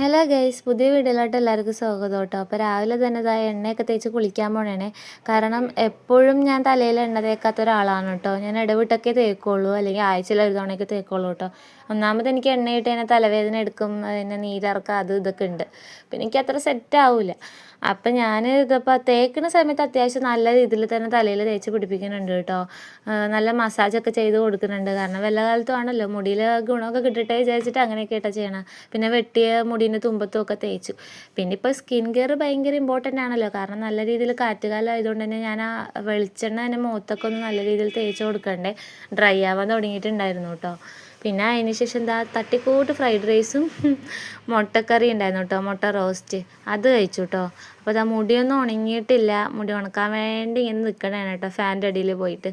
Hello guys, പുതിയ വീഡിയോയിലോട്ട് എല്ലാവർക്കും സ്വാഗതം കേട്ടോ. അപ്പോൾ രാവിലെ തന്നെ ഇതായ എണ്ണയൊക്കെ തേച്ച് കുളിക്കാൻ പോണേ. കാരണം എപ്പോഴും ഞാൻ തലയിൽ എണ്ണ തേക്കാത്ത ഒരാളാണ് കേട്ടോ. ഞാൻ ഇടവിട്ടൊക്കെ തേക്കുള്ളൂ, അല്ലെങ്കിൽ ആഴ്ചയിൽ ഒരു തവണയൊക്കെ തേക്കുള്ളൂ കേട്ടോ. ഒന്നാമത് എനിക്ക് എണ്ണയിട്ട് തന്നെ തലവേദന എടുക്കും, പിന്നെ നീരിറക്കം അത് ഇതൊക്കെ ഉണ്ട്. പിന്നെ എനിക്ക് അത്ര സെറ്റ് ആവില്ല. അപ്പം ഞാൻ ഇതിപ്പോൾ തേക്കുന്ന സമയത്ത് അത്യാവശ്യം നല്ല രീതിയിൽ തന്നെ തലയിൽ തേച്ച് പിടിപ്പിക്കുന്നുണ്ട് കേട്ടോ. നല്ല മസാജൊക്കെ ചെയ്ത് കൊടുക്കുന്നുണ്ട്. കാരണം വല്ല കാലത്തും ആണല്ലോ മുടിയിൽ ഗുണമൊക്കെ കിട്ടട്ടെ വിചാരിച്ചിട്ട് അങ്ങനെയൊക്കെ ആയിട്ടാണ് ചെയ്യണം. പിന്നെ വെട്ടിയ മുടീൻ്റെ തുമ്പത്തും ഒക്കെ തേച്ചു. പിന്നെ ഇപ്പോൾ സ്കിൻ കെയർ ഭയങ്കര ഇമ്പോർട്ടൻ്റ് ആണല്ലോ. കാരണം നല്ല രീതിയിൽ കാറ്റുകാലം ആയതുകൊണ്ട് തന്നെ ഞാൻ ആ വെളിച്ചെണ്ണ തന്നെ മുഖത്തൊക്കെ ഒന്ന് നല്ല രീതിയിൽ തേച്ച് കൊടുക്കണ്ടേ. ഡ്രൈ ആവാൻ തുടങ്ങിയിട്ടുണ്ടായിരുന്നു കേട്ടോ. പിന്നെ അതിന് ശേഷം എന്താ തട്ടിക്കൂട്ട് ഫ്രൈഡ് റൈസും മുട്ടക്കറി ഉണ്ടായിരുന്നു കേട്ടോ, മുട്ട റോസ്റ്റ് അത് കഴിച്ചു കേട്ടോ. അപ്പോൾ അതാ മുടിയൊന്നും ഉണങ്ങിയിട്ടില്ല, മുടി ഉണക്കാൻ വേണ്ടി ഇങ്ങനെ നിൽക്കണേണ് കേട്ടോ ഫാൻ്റെ അടിയിൽ പോയിട്ട്.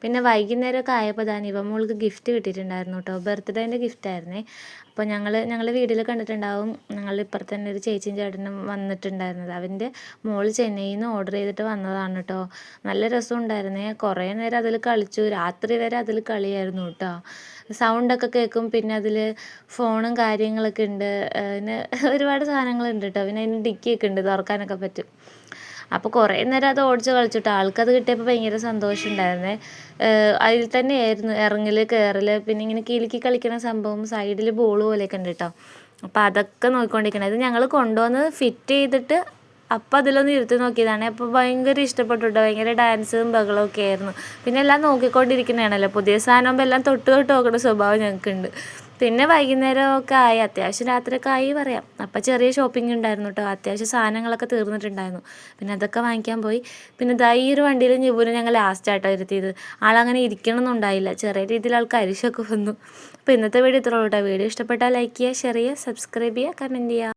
പിന്നെ വൈകുന്നേരമൊക്കെ ആയപ്പോൾ തന്നെ ഇവ മോൾക്ക് ഗിഫ്റ്റ് കിട്ടിയിട്ടുണ്ടായിരുന്നു കേട്ടോ, ബർത്ത്ഡേൻ്റെ ഗിഫ്റ്റായിരുന്നേ. അപ്പോൾ ഞങ്ങൾ വീഡിയോയിൽ കണ്ടിട്ടുണ്ടാവും, ഞങ്ങളുടെ ഇപ്പുറത്ത് തന്നെ ഒരു ചേച്ചിയും ചേട്ടനും വന്നിട്ടുണ്ടായിരുന്നത്. അവൻ്റെ മോൾ ചെന്നൈയിൽ നിന്ന് ഓർഡർ ചെയ്തിട്ട് വന്നതാണ് കേട്ടോ. നല്ല രസമുണ്ടായിരുന്നേ, കുറേ നേരം അതിൽ കളിച്ചു, രാത്രി വരെ അതിൽ കളിയായിരുന്നു കേട്ടോ. സൗണ്ടൊക്കെ കേൾക്കും, പിന്നെ അതിൽ ഫോണും കാര്യങ്ങളൊക്കെ ഉണ്ട്, പിന്നെ ഒരുപാട് സാധനങ്ങളുണ്ട് കേട്ടോ. പിന്നെ അതിന് ഡിക്കിയൊക്കെ ഉണ്ട്, തുറക്കാനൊക്കെ പറ്റും. അപ്പോൾ കുറേ നേരം അത് ഓടിച്ച് കളിച്ചിട്ട് ആൾക്കത് കിട്ടിയപ്പോൾ ഭയങ്കര സന്തോഷം ഉണ്ടായിരുന്നേ. അതിൽ തന്നെയായിരുന്നു ഇറങ്ങൽ കയറൽ, പിന്നെ ഇങ്ങനെ കിലുക്കി കളിക്കുന്ന സംഭവം, സൈഡിൽ ബോൾ പോലെയൊക്കെ ഉണ്ട് കേട്ടോ. അപ്പോൾ അതൊക്കെ നോക്കിക്കൊണ്ടിരിക്കണം. ഇത് ഞങ്ങൾ കൊണ്ടുവന്ന് ഫിറ്റ് ചെയ്തിട്ട് അപ്പം അതിലൊന്ന് ഇരുത്തി നോക്കിയതാണ്. അപ്പോൾ ഭയങ്കര ഇഷ്ടപ്പെട്ടു കേട്ടോ. ഭയങ്കര ഡാൻസും ബഹളവും ഒക്കെ ആയിരുന്നു. പിന്നെ എല്ലാം നോക്കിക്കൊണ്ടിരിക്കുന്നതാണല്ലോ, പുതിയ സാധനമാകുമ്പോൾ എല്ലാം തൊട്ട് നോക്കുന്ന സ്വഭാവം ഞങ്ങൾക്കുണ്ട്. പിന്നെ വൈകുന്നേരമൊക്കെ ആയി, അത്യാവശ്യം രാത്രിയൊക്കെ ആയി പറയാം. അപ്പം ചെറിയ ഷോപ്പിംഗ് ഉണ്ടായിരുന്നു കേട്ടോ, അത്യാവശ്യം സാധനങ്ങളൊക്കെ തീർന്നിട്ടുണ്ടായിരുന്നു. പിന്നെ അതൊക്കെ വാങ്ങിക്കാൻ പോയി. പിന്നെ ഈ ഒരു വണ്ടിയിൽ ഞിബുവിനെ ഞങ്ങൾ ലാസ്റ്റായിട്ടോ ഇരുത്തിയത്. ആളങ്ങനെ ഇരിക്കണമെന്നുണ്ടായില്ല, ചെറിയ രീതിയിൽ ആൾക്ക് അരിശമൊക്കെ വന്നു. അപ്പോൾ ഇന്നത്തെ വീഡിയോ ഇത്രയുള്ളൂ കേട്ടോ. വീഡിയോ ഇഷ്ടപ്പെട്ടാൽ ലൈക്ക് ചെയ്യുക, ഷെയർ ചെയ്യുക, സബ്സ്ക്രൈബ് ചെയ്യുക, കമൻറ്റ് ചെയ്യുക.